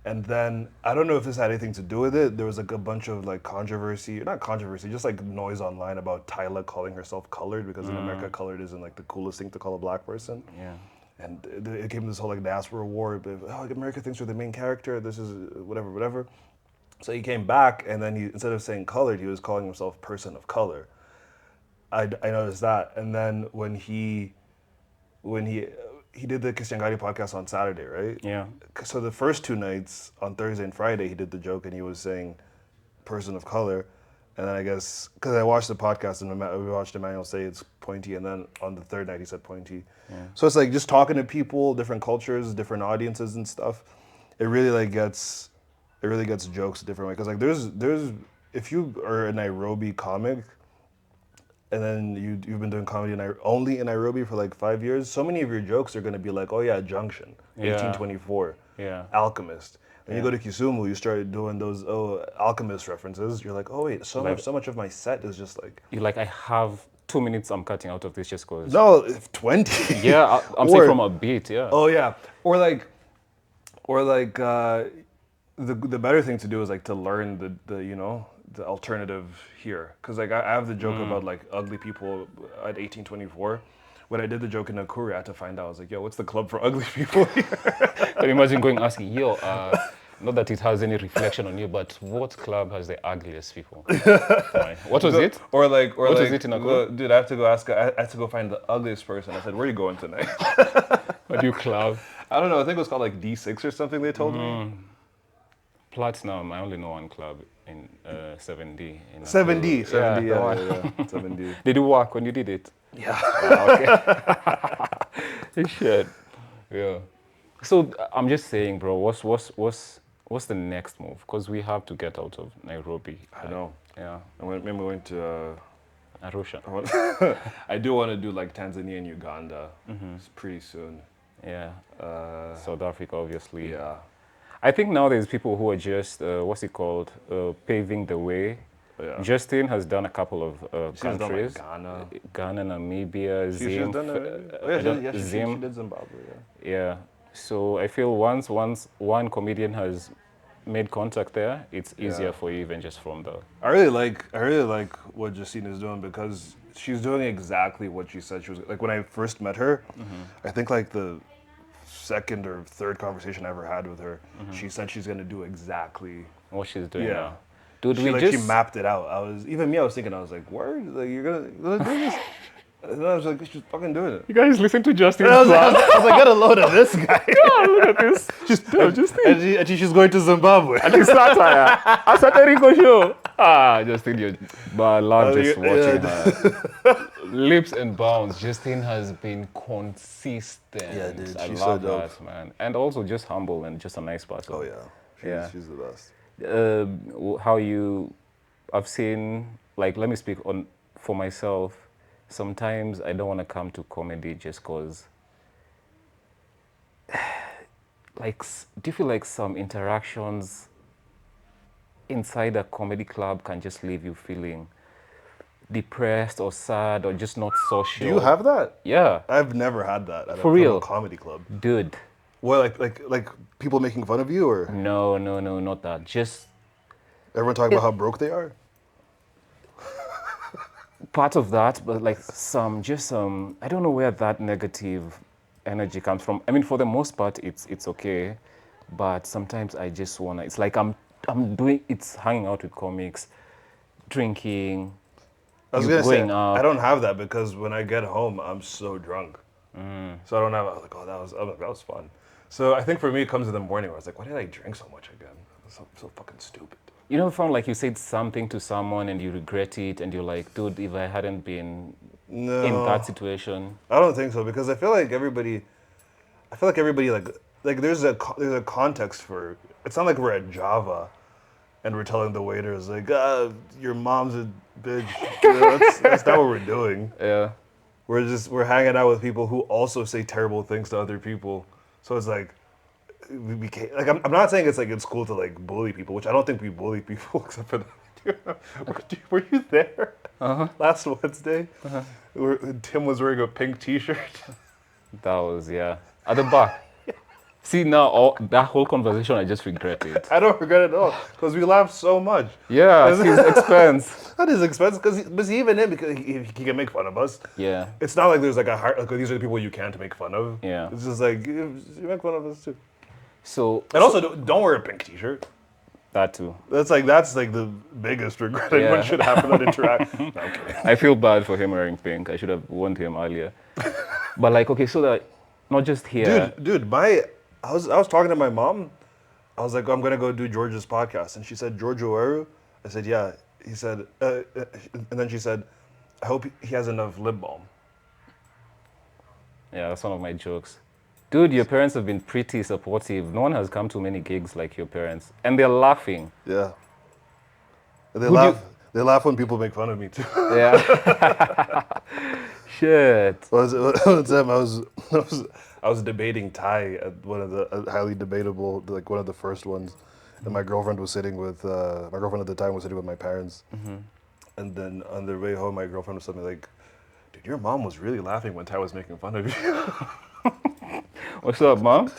And then, I don't know if this had anything to do with it, there was like a bunch of like not controversy, just like noise online about Tyla calling herself colored, because in America, colored isn't like the coolest thing to call a black person. Yeah. And it came to this whole like diaspora war, but like America thinks we're the main character, this is whatever. So he came back, and then instead of saying colored, he was calling himself person of color. I noticed that. And then when he did the Kisangani podcast on Saturday, right? Yeah. So the first 2 nights, on Thursday and Friday, he did the joke, and he was saying person of color. And then I guess, because I watched the podcast, and we watched Emmanuel say it's Pointy, and then on the 3rd night he said Pointy. Yeah. So it's like just talking to people, different cultures, different audiences and stuff. It really gets jokes a different way. Because like there's if you are a Nairobi comic, and then you've been doing comedy only in Nairobi for like 5 years, so many of your jokes are going to be like, oh yeah, Junction, 1824, Alchemist. When you go to Kisumu, you start doing those Alchemist references. You're like, oh wait, so much of my set is just like. You're like, I have 2 minutes I'm cutting out of this just because. No, 20. Yeah, I'm saying from a beat, yeah. Oh yeah, or like the better thing to do is like to learn the alternative here. Because like I have the joke about like ugly people at 1824. When I did the joke in Nakuru, I had to find out. I was like, yo, what's the club for ugly people here? Can you imagine going asking, yo, not that it has any reflection on you, but what club has the ugliest people? Right. What was it? Or What was like, it in Nakuru? dude, I have to go ask. I had to go find the ugliest person. I said, where are you going tonight? What do you club? I don't know. I think it was called like D6 or something. They told me. Platinum. I only know one club in 7D. In 7D, Nakuru. 7D, the yeah, one. yeah, 7D. Did it work when you did it? Yeah. Okay. Shit. Yeah. So I'm just saying, bro. What's the next move? Because we have to get out of Nairobi. I know. Yeah. Maybe we went to. Arusha. I do want to do like Tanzania and Uganda. It's pretty soon. Yeah. South Africa, obviously. Yeah. I think now there's people who are just what's it called, paving the way. Yeah. Justin has done a couple of She's done like countries. Ghana. Namibia, She's Zim. done she Zim. did Zimbabwe. Yeah. Yeah. So I feel once one comedian has made contact there, it's easier Yeah. for you even just from the. I really like what Justine is doing because she's doing exactly what she said she was. Like when I first met her, I think like the second or third conversation I ever had with her, she said she's gonna do exactly. What she's doing Yeah. now. Dude, She mapped it out. I was thinking, I was like, word, like you're gonna do this. And I was like, she's fucking doing it. You guys listen to Justin. I was like, get a load of this guy. Look at this. And she's going to Zimbabwe. And it's satire. A satirical show. Justin, but I love just watching her. Leaps and bounds. Justin has been consistent. Yeah, dude, I she's love so dope. that, man. And also just humble and just a nice person. Oh yeah, she's the best. I've seen, like, let me speak on for myself. Sometimes I don't want to come to comedy just because, like, do you feel like some interactions inside a comedy club can just leave you feeling depressed or sad or just not social? Do you have that? Yeah. I've never had that at For real? a comedy club. Dude. What, like people making fun of you, or No, not that. Just everyone talking about how broke they are? part of that, but like I don't know where that negative energy comes from. I mean, for the most part, it's okay, but sometimes I just wanna. It's like it's hanging out with comics, drinking. I was gonna say going out. I don't have that because when I get home, I'm so drunk. So I don't have. I was like, oh, that was fun. So I think for me, it comes in the morning where I was like, why did I drink so much again? So fucking stupid. You never found like you said something to someone and you regret it, and you're like, dude, if I hadn't been in that situation. I don't think so because I feel like everybody like there's a context for. It's not like we're at Java, and we're telling the waiters like, your mom's a bitch. You know, that's not what we're doing. Yeah. We're hanging out with people who also say terrible things to other people. So it's like we can't, like I'm not saying it's cool to like bully people, which I don't think we bully people except for that. Were you there last Wednesday? Where Tim was wearing a pink T-shirt. That was at the back. See now, that whole conversation, I just regret it. I don't regret it at all because we laughed so much. Yeah, it's his expense. That is expensive because even him, because he can make fun of us. Yeah. It's not like there's like a hard, like these are the people you can't make fun of. Yeah. It's just like you make fun of us too. So. And also don't wear a pink T-shirt. That too. That's like the biggest regret anyone should have for that interaction. No, I'm kidding. I feel bad for him wearing pink. I should have warned him earlier. But like, okay, so that not just here. Dude, I was talking to my mom. I was like, I'm gonna go do George's podcast, and she said, George Oweru? I said, yeah. He said, and then she said, I hope he has enough lip balm. Yeah, that's one of my jokes. Dude, your parents have been pretty supportive. No one has come to many gigs like your parents, and they're laughing. Yeah. They laugh when people make fun of me too. Yeah. Shit. I was debating Thai at one of the highly debatable, like one of the first ones, and my girlfriend was sitting with my girlfriend at the time was sitting with my parents, and then on their way home, my girlfriend was something like, "Dude, your mom was really laughing when Thai was making fun of you." What's up, Mom?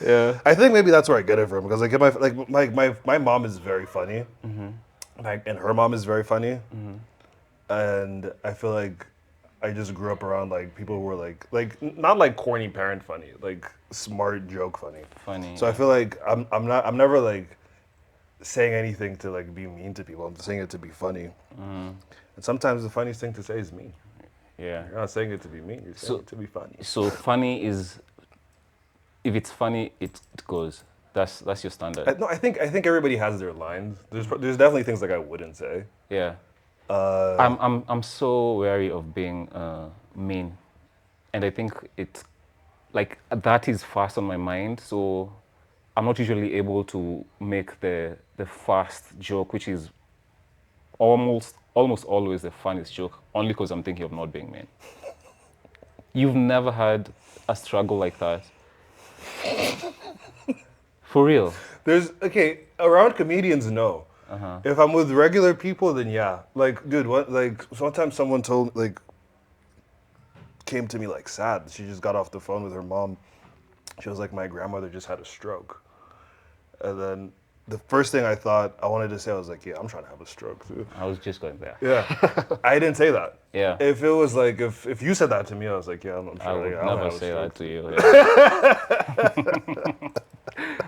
Yeah. I think maybe that's where I get it from because my mom is very funny, and her mom is very funny, and I feel like I just grew up around like people who were not like corny parent funny, like smart joke funny. Funny. So I feel like I'm never like saying anything to like be mean to people. I'm saying it to be funny. And sometimes the funniest thing to say is mean. Yeah. You're not saying it to be mean. You're saying it to be funny. So funny is, if it's funny, it goes. That's your standard. No, I think everybody has their lines. There's definitely things like I wouldn't say. Yeah. I'm so wary of being mean, and I think it, like that is fast on my mind. So I'm not usually able to make the fast joke, which is almost always the funniest joke, only because I'm thinking of not being mean. You've never had a struggle like that, for real? There's okay around comedians. No, if I'm with regular people, then yeah. Like, dude, what? Like, sometimes someone came to me like sad. She just got off the phone with her mom. She was like, my grandmother just had a stroke, and then the first thing I thought I wanted to say, I was like, yeah, I'm trying to have a stroke too. I was just going there. Yeah, I didn't say that. Yeah. If it was like if you said that to me, I was like, yeah, I'm I sure. would Yeah, I'm never gonna have a say that stroke. to you.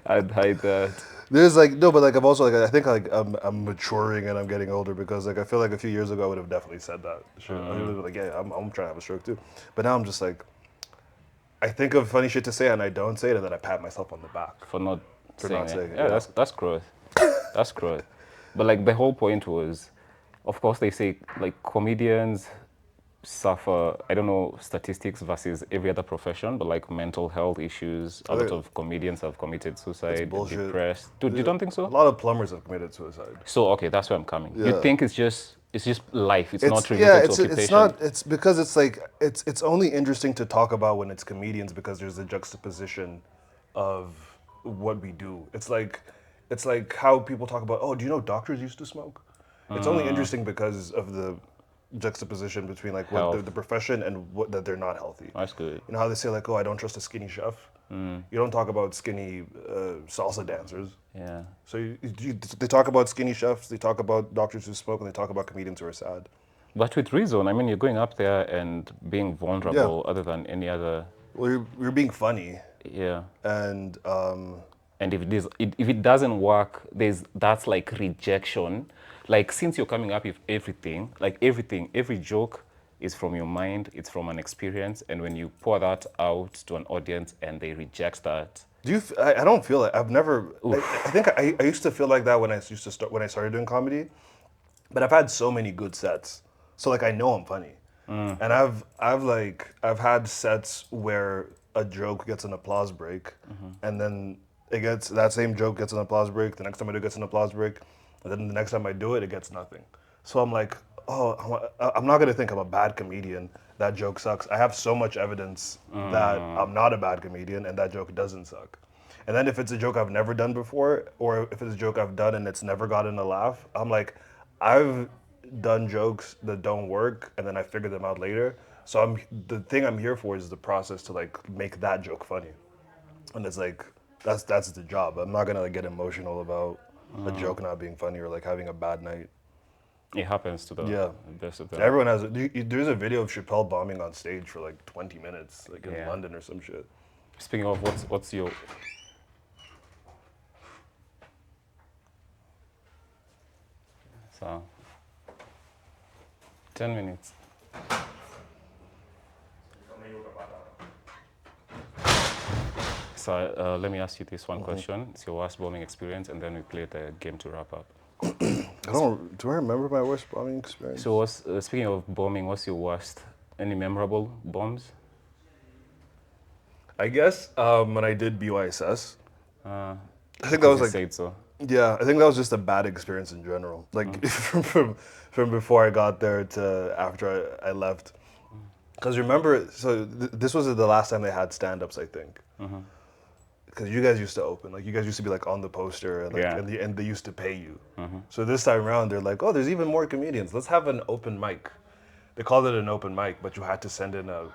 I'd hide that. There's like no, but like I've also like I think like I'm maturing and I'm getting older because like I feel like a few years ago I would have definitely said that. Sure, I would have been like, yeah, I'm trying to have a stroke too. But now I'm just like, I think of funny shit to say and I don't say it and then I pat myself on the back. For not saying not it. saying it, Yeah, yeah. that's growth. That's growth. But like the whole point was, of course they say like comedians suffer, I don't know statistics versus every other profession, but like mental health issues. A lot of comedians have committed suicide, Bullshit. depressed. Dude, you don't think A so? lot of plumbers have committed suicide. So okay, that's where I'm coming. You Yeah. think it's just life. It's not related yeah, to occupation. it's not. It's because it's like it's only interesting to talk about when it's comedians because there's a juxtaposition of what we do. It's like how people talk about. Oh, do you know doctors used to smoke? It's only interesting because of the juxtaposition between like what Health. the profession and what that they're not healthy. That's good. You know how they say like, oh, I don't trust a skinny chef. You don't talk about skinny salsa dancers. Yeah. So they talk about skinny chefs, they talk about doctors who smoke, and they talk about comedians who are sad. But with reason, I mean, you're going up there and being vulnerable other than any other. Well, you're being funny, Yeah. and And if it doesn't work, that's like rejection. Like since you're coming up with everything, every joke is from your mind, it's from an experience, and when you pour that out to an audience and they reject that, I don't feel it. I've never. I think I used to feel like that when I started doing comedy, but I've had so many good sets, so like I know I'm funny, and I've had sets where a joke gets an applause break, and then that same joke gets an applause break. The next time I do it gets an applause break, and then the next time I do it, it gets nothing. So I'm like, oh, I'm not gonna think I'm a bad comedian. That joke sucks. I have so much evidence that I'm not a bad comedian and that joke doesn't suck. And then if it's a joke I've never done before, or if it's a joke I've done and it's never gotten a laugh, I'm like, I've done jokes that don't work and then I figure them out later. So the thing I'm here for is the process to like make that joke funny. And it's like that's the job. I'm not gonna like get emotional about a joke not being funny or like having a bad night. it happens to the best of them. Everyone has. There's a video of Chappelle bombing on stage for like 20 minutes, like in Yeah. London or some shit. Speaking of, what's your... So, 10 minutes. So let me ask you this one question. It's your worst bombing experience, and then we play the game to wrap up. Do I remember my worst bombing experience? So speaking of bombing, what's your worst? Any memorable bombs? I guess when I did BYSS, I think that Because was you like, said so. yeah, I think that was just a bad experience in general. Like from before I got there to after I left. Because remember, so this was the last time they had stand-ups, I think. Because you guys used to open, like you guys used to be like on the poster, and, like, Yeah. and they used to pay you. So this time around, they're like, oh, there's even more comedians. Let's have an open mic. They called it an open mic, but you had to send in a.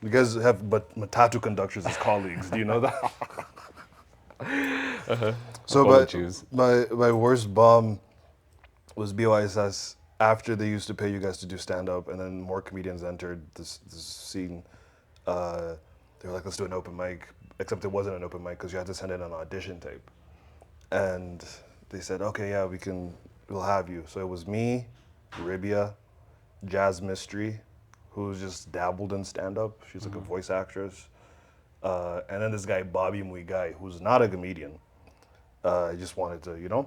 You guys have but Matatu conductors as colleagues. Do you know that? So Apologies. my worst bomb was BYSS after they used to pay you guys to do stand up, and then more comedians entered this scene. They were like, let's do an open mic, except it wasn't an open mic because you had to send in an audition tape. And they said, okay, yeah, we'll have you. So it was me, Ribia, Jazz Mystery, who's just dabbled in stand up. She's like a voice actress. And then this guy, Bobby Muigai, who's not a comedian. I just wanted to,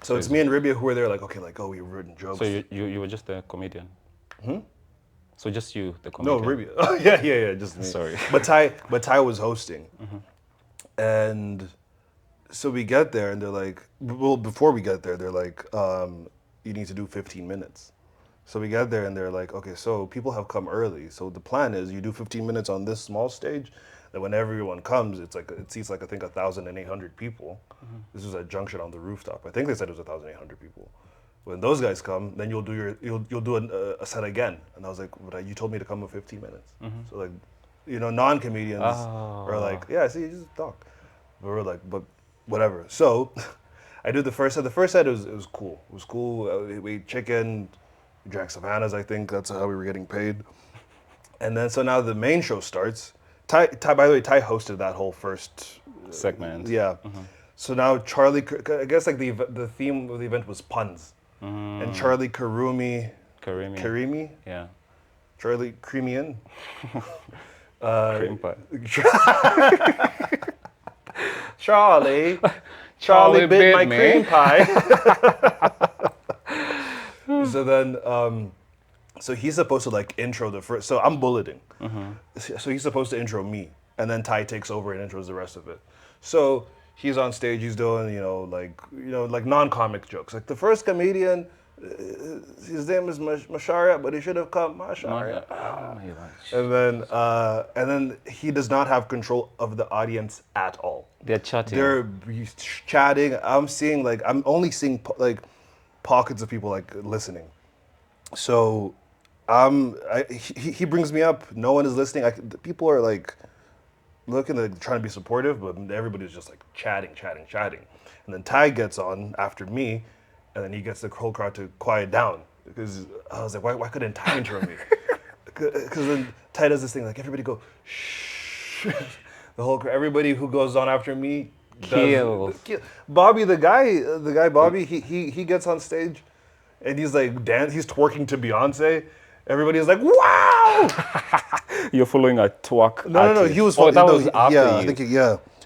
So it's me and Ribia who were there, like, okay, like, oh, we've written jokes. So you were just a comedian? So just you, the No, comedian? Ribia. Oh, yeah, just me. Sorry. But Ty was hosting. And so we get there and they're like, well, before we get there, they're like, you need to do 15 minutes. So we get there and they're like, okay, so people have come early. So the plan is you do 15 minutes on this small stage. Then when everyone comes, it seats like, I think 1,800 people. This was a junction on the rooftop. I think they said it was 1,800 people. When those guys come, then you'll do a set again. And I was like, but you told me to come in 15 minutes. So like, non-comedians are like, yeah, see, you just talk. But we're like, but whatever. So I did the first set. The first set, it was cool. It was cool. We ate chicken, we drank Savannah's, I think. That's how we were getting paid. And then, so now the main show starts. Ty, by the way, Ty hosted that whole first segment. Yeah. So now Charlie, I guess like the theme of the event was puns. And Charlie Karimi. Yeah. Charlie Creamian. Cream pie. Charlie bit my cream pie. So then, so he's supposed to like intro the first. So I'm bulleting. So he's supposed to intro me, and then Ty takes over and intros the rest of it. So he's on stage. He's doing like non-comic jokes. Like the first comedian, his name is Macharia, but he should have come Macharia. And then he does not have control of the audience at all. They're chatting. They're chatting. I'm only seeing like pockets of people like listening. So he brings me up. No one is listening. People are like looking, like trying to be supportive, but everybody's just like chatting. And then Ty gets on after me, and then he gets the whole crowd to quiet down. Because I was like, why couldn't Ty intro me? Because then Ty does this thing like, everybody go, shh. The whole crowd, everybody who goes on after me Kill. Bobby, the guy Bobby, he gets on stage and he's like he's twerking to Beyonce. Everybody's like, wow! You're following a twerk. No, he was. Oh, that was after yeah, you. I think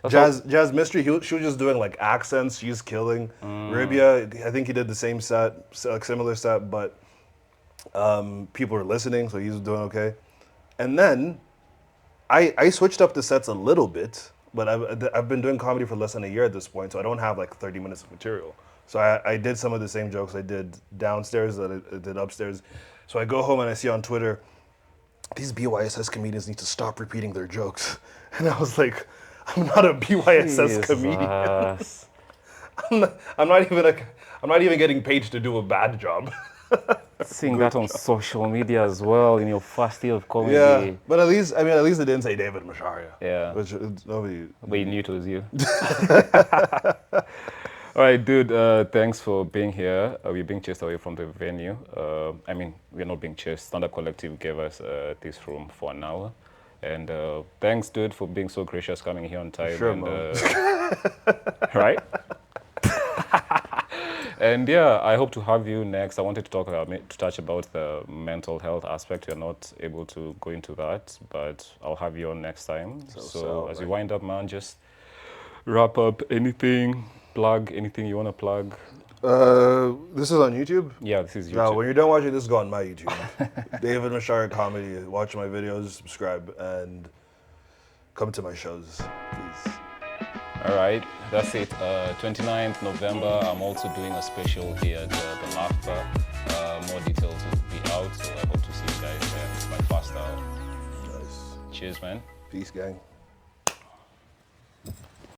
Jazz Mystery. She was just doing like accents. She's killing. Ribia, I think he did the same set, like similar set, but people are listening, so he's doing okay. And then I switched up the sets a little bit, but I've been doing comedy for less than a year at this point, so I don't have like 30 minutes of material. So I did some of the same jokes I did downstairs that I did upstairs. So I go home and I see on Twitter, these BYSS comedians need to stop repeating their jokes. And I was like, I'm not a BYSS comedian. I'm not even getting paid to do a bad job. Seeing that on social media as well in your first year of comedy. Yeah, but at least they didn't say David Macharia. Yeah. Which nobody. But you knew it was you. All right, dude, thanks for being here. We're being chased away from the venue. We're not being chased. Stand Up Collective gave us this room for an hour. And thanks, dude, for being so gracious coming here on time. Sure, right? And yeah, I hope to have you next. I wanted to touch about the mental health aspect. You're not able to go into that, but I'll have you on next time. So as you wind up, man, just wrap up plug anything you want to plug. This is on YouTube? Yeah, this is YouTube. No, when you're done watching this, go on my YouTube. David Macharia Comedy. Watch my videos, subscribe, and come to my shows, please. All right, that's it. 29th November, I'm also doing a special here at the Laf Lyf. More details will be out, so I hope to see you guys there. It's my first hour. Nice. Cheers, man. Peace, gang.